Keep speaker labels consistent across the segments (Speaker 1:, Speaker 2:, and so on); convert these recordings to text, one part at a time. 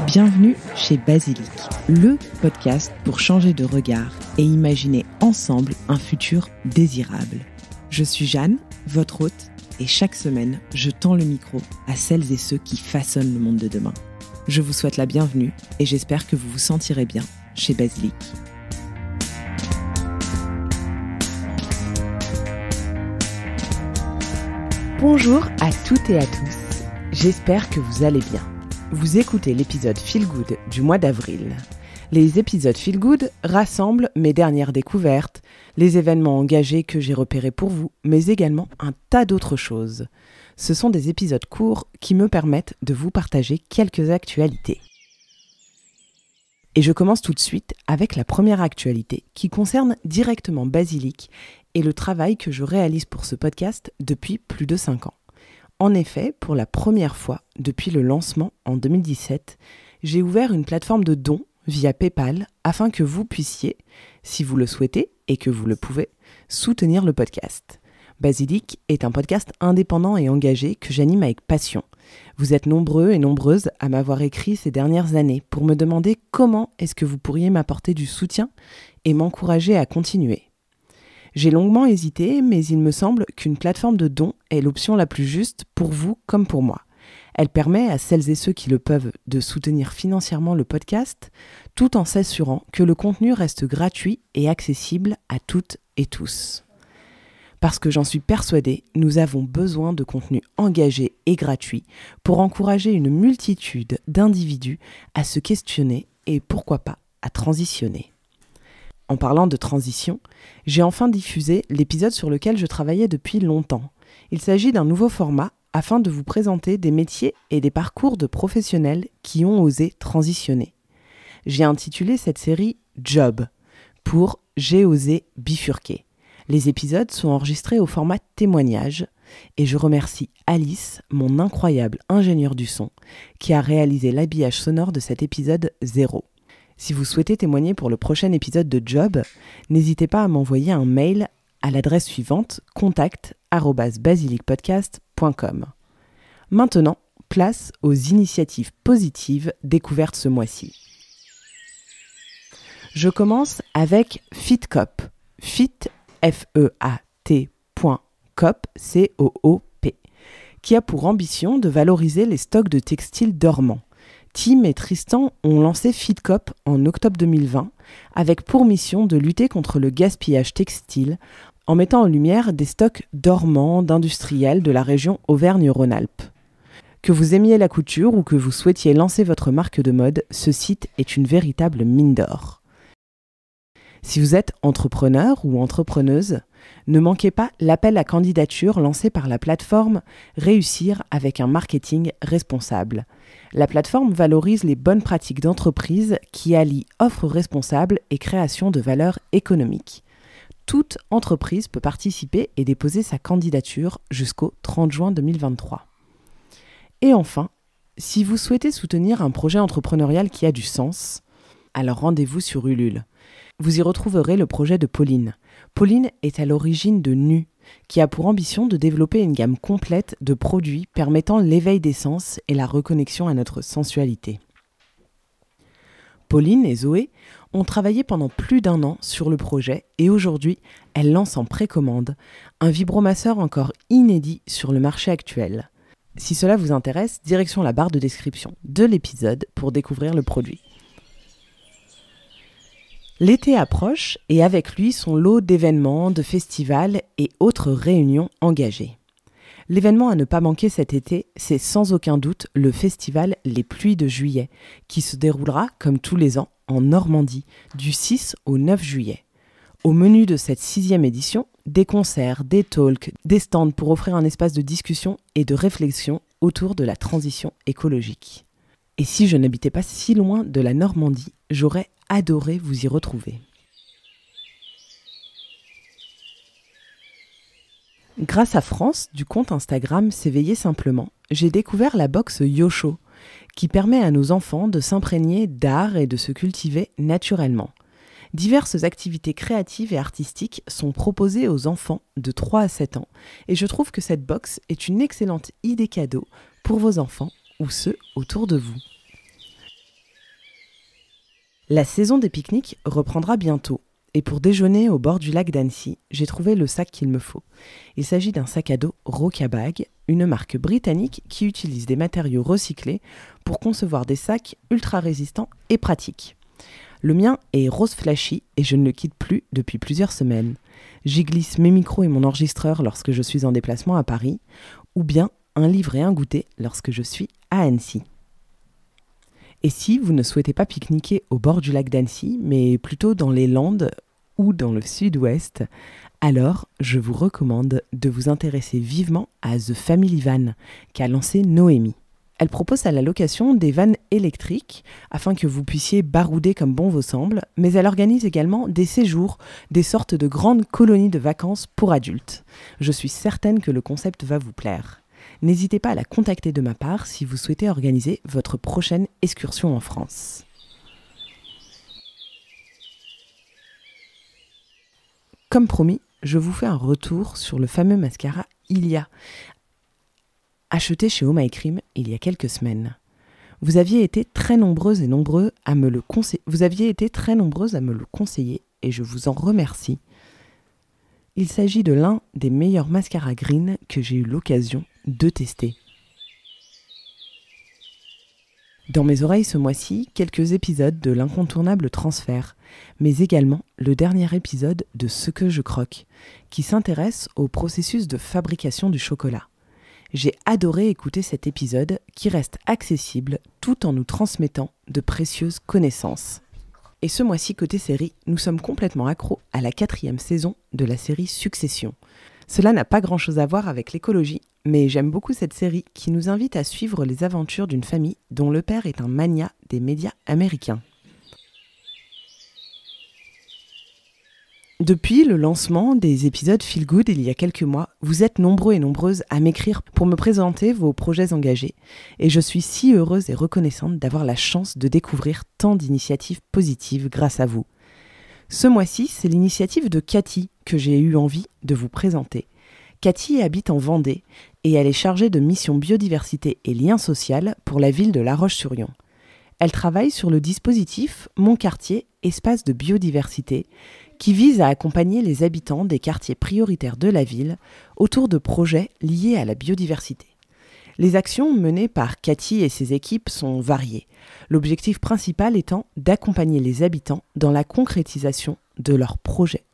Speaker 1: Bienvenue chez Basilic, le podcast pour changer de regard et imaginer ensemble un futur désirable. Je suis Jeanne, votre hôte, et chaque semaine, je tends le micro à celles et ceux qui façonnent le monde de demain. Je vous souhaite la bienvenue et j'espère que vous vous sentirez bien chez Basilic. Bonjour à toutes et à tous, j'espère que vous allez bien. Vous écoutez l'épisode Feel Good du mois d'avril. Les épisodes Feel Good rassemblent mes dernières découvertes, les événements engagés que j'ai repérés pour vous, mais également un tas d'autres choses. Ce sont des épisodes courts qui me permettent de vous partager quelques actualités. Et je commence tout de suite avec la première actualité qui concerne directement Basilic et le travail que je réalise pour ce podcast depuis plus de 5 ans. En effet, pour la première fois depuis le lancement en 2017, j'ai ouvert une plateforme de dons via PayPal afin que vous puissiez, si vous le souhaitez et que vous le pouvez, soutenir le podcast. Basilic est un podcast indépendant et engagé que j'anime avec passion. Vous êtes nombreux et nombreuses à m'avoir écrit ces dernières années pour me demander comment est-ce que vous pourriez m'apporter du soutien et m'encourager à continuer. J'ai longuement hésité, mais il me semble qu'une plateforme de dons est l'option la plus juste pour vous comme pour moi. Elle permet à celles et ceux qui le peuvent de soutenir financièrement le podcast, tout en s'assurant que le contenu reste gratuit et accessible à toutes et tous. Parce que j'en suis persuadée, nous avons besoin de contenu engagé et gratuit pour encourager une multitude d'individus à se questionner et pourquoi pas à transitionner. En parlant de transition, j'ai enfin diffusé l'épisode sur lequel je travaillais depuis longtemps. Il s'agit d'un nouveau format afin de vous présenter des métiers et des parcours de professionnels qui ont osé transitionner. J'ai intitulé cette série « Job » pour « J'ai osé bifurquer ». Les épisodes sont enregistrés au format témoignage et je remercie Alice, mon incroyable ingénieure du son, qui a réalisé l'habillage sonore de cet épisode 0. Si vous souhaitez témoigner pour le prochain épisode de Job, n'hésitez pas à m'envoyer un mail à l'adresse suivante contact@basilicpodcast.com. Maintenant, place aux initiatives positives découvertes ce mois-ci. Je commence avec FitCoop. Fit, F-E-A-T.coop, C-O-O-P, qui a pour ambition de valoriser les stocks de textiles dormants. Tim et Tristan ont lancé FitCoop en octobre 2020 avec pour mission de lutter contre le gaspillage textile en mettant en lumière des stocks dormants d'industriels de la région Auvergne-Rhône-Alpes. Que vous aimiez la couture ou que vous souhaitiez lancer votre marque de mode, ce site est une véritable mine d'or. Si vous êtes entrepreneur ou entrepreneuse, ne manquez pas l'appel à candidature lancé par la plateforme Réussir avec un marketing responsable. La plateforme valorise les bonnes pratiques d'entreprise qui allient offre responsable et création de valeur économique. Toute entreprise peut participer et déposer sa candidature jusqu'au 30 juin 2023. Et enfin, si vous souhaitez soutenir un projet entrepreneurial qui a du sens, alors rendez-vous sur Ulule. Vous y retrouverez le projet de Pauline. Pauline est à l'origine de Nu, qui a pour ambition de développer une gamme complète de produits permettant l'éveil des sens et la reconnexion à notre sensualité. Pauline et Zoé ont travaillé pendant plus d'1 an sur le projet et aujourd'hui, elles lancent en précommande un vibromasseur encore inédit sur le marché actuel. Si cela vous intéresse, direction la barre de description de l'épisode pour découvrir le produit. L'été approche et avec lui son lot d'événements, de festivals et autres réunions engagées. L'événement à ne pas manquer cet été, c'est sans aucun doute le festival Les Pluies de Juillet, qui se déroulera, comme tous les ans, en Normandie, du 6 au 9 juillet. Au menu de cette 6e édition, des concerts, des talks, des stands pour offrir un espace de discussion et de réflexion autour de la transition écologique. Et si je n'habitais pas si loin de la Normandie, j'aurais adoré vous y retrouver. Grâce à France, du compte Instagram S'éveiller simplement, j'ai découvert la box Yosho, qui permet à nos enfants de s'imprégner d'art et de se cultiver naturellement. Diverses activités créatives et artistiques sont proposées aux enfants de 3 à 7 ans et je trouve que cette box est une excellente idée cadeau pour vos enfants ou ceux autour de vous. La saison des pique-niques reprendra bientôt et pour déjeuner au bord du lac d'Annecy, j'ai trouvé le sac qu'il me faut. Il s'agit d'un sac à dos Rocabag, une marque britannique qui utilise des matériaux recyclés pour concevoir des sacs ultra résistants et pratiques. Le mien est rose flashy et je ne le quitte plus depuis plusieurs semaines. J'y glisse mes micros et mon enregistreur lorsque je suis en déplacement à Paris, ou bien un livre et un goûter lorsque je suis à Annecy. Et si vous ne souhaitez pas pique-niquer au bord du lac d'Annecy, mais plutôt dans les Landes ou dans le sud-ouest, alors je vous recommande de vous intéresser vivement à The Family Van qu'a lancé Noémie. Elle propose à la location des vannes électriques afin que vous puissiez barouder comme bon vous semble, mais elle organise également des séjours, des sortes de grandes colonies de vacances pour adultes. Je suis certaine que le concept va vous plaire. N'hésitez pas à la contacter de ma part si vous souhaitez organiser votre prochaine excursion en France. Comme promis, je vous fais un retour sur le fameux mascara Ilia, acheté chez Oh My Cream il y a quelques semaines. Vous aviez été très nombreuses et nombreux à me le conseiller. Et je vous en remercie. Il s'agit de l'un des meilleurs mascaras green que j'ai eu l'occasion de tester. Dans mes oreilles ce mois-ci, quelques épisodes de l'incontournable transfert, mais également le dernier épisode de Ce que je croque, qui s'intéresse au processus de fabrication du chocolat. J'ai adoré écouter cet épisode qui reste accessible tout en nous transmettant de précieuses connaissances. Et ce mois-ci, côté série, nous sommes complètement accros à la 4e saison de la série Succession. Cela n'a pas grand-chose à voir avec l'écologie, mais j'aime beaucoup cette série qui nous invite à suivre les aventures d'une famille dont le père est un magnat des médias américains. Depuis le lancement des épisodes Feel Good il y a quelques mois, vous êtes nombreux et nombreuses à m'écrire pour me présenter vos projets engagés et je suis si heureuse et reconnaissante d'avoir la chance de découvrir tant d'initiatives positives grâce à vous. Ce mois-ci, c'est l'initiative de Cathy que j'ai eu envie de vous présenter. Cathy habite en Vendée et elle est chargée de mission biodiversité et lien social pour la ville de La Roche-sur-Yon. Elle travaille sur le dispositif Mon quartier, espace de biodiversité, qui vise à accompagner les habitants des quartiers prioritaires de la ville autour de projets liés à la biodiversité. Les actions menées par Cathy et ses équipes sont variées, l'objectif principal étant d'accompagner les habitants dans la concrétisation de leurs projets.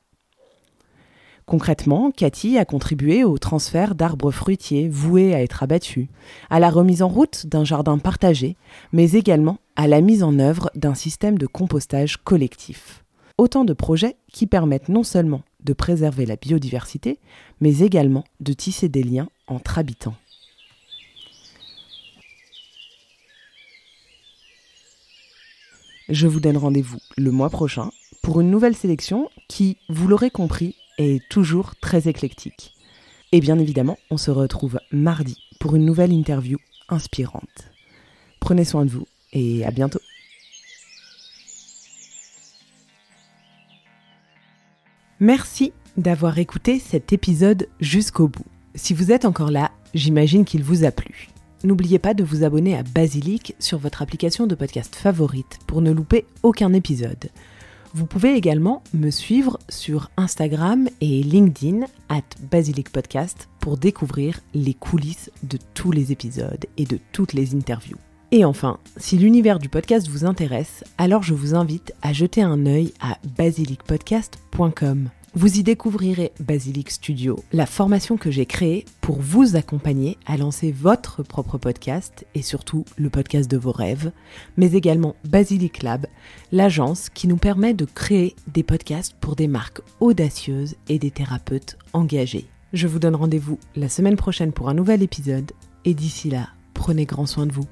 Speaker 1: Concrètement, Cathy a contribué au transfert d'arbres fruitiers voués à être abattus, à la remise en route d'un jardin partagé, mais également à la mise en œuvre d'un système de compostage collectif. Autant de projets qui permettent non seulement de préserver la biodiversité, mais également de tisser des liens entre habitants. Je vous donne rendez-vous le mois prochain pour une nouvelle sélection qui, vous l'aurez compris, est toujours très éclectique. Et bien évidemment, on se retrouve mardi pour une nouvelle interview inspirante. Prenez soin de vous et à bientôt. Merci d'avoir écouté cet épisode jusqu'au bout. Si vous êtes encore là, j'imagine qu'il vous a plu. N'oubliez pas de vous abonner à Basilic sur votre application de podcast favorite pour ne louper aucun épisode. Vous pouvez également me suivre sur Instagram et LinkedIn @basilicpodcast pour découvrir les coulisses de tous les épisodes et de toutes les interviews. Et enfin, si l'univers du podcast vous intéresse, alors je vous invite à jeter un œil à basilicpodcast.com. Vous y découvrirez Basilic Studio, la formation que j'ai créée pour vous accompagner à lancer votre propre podcast et surtout le podcast de vos rêves, mais également Basilic Lab, l'agence qui nous permet de créer des podcasts pour des marques audacieuses et des thérapeutes engagés. Je vous donne rendez-vous la semaine prochaine pour un nouvel épisode et d'ici là, prenez grand soin de vous.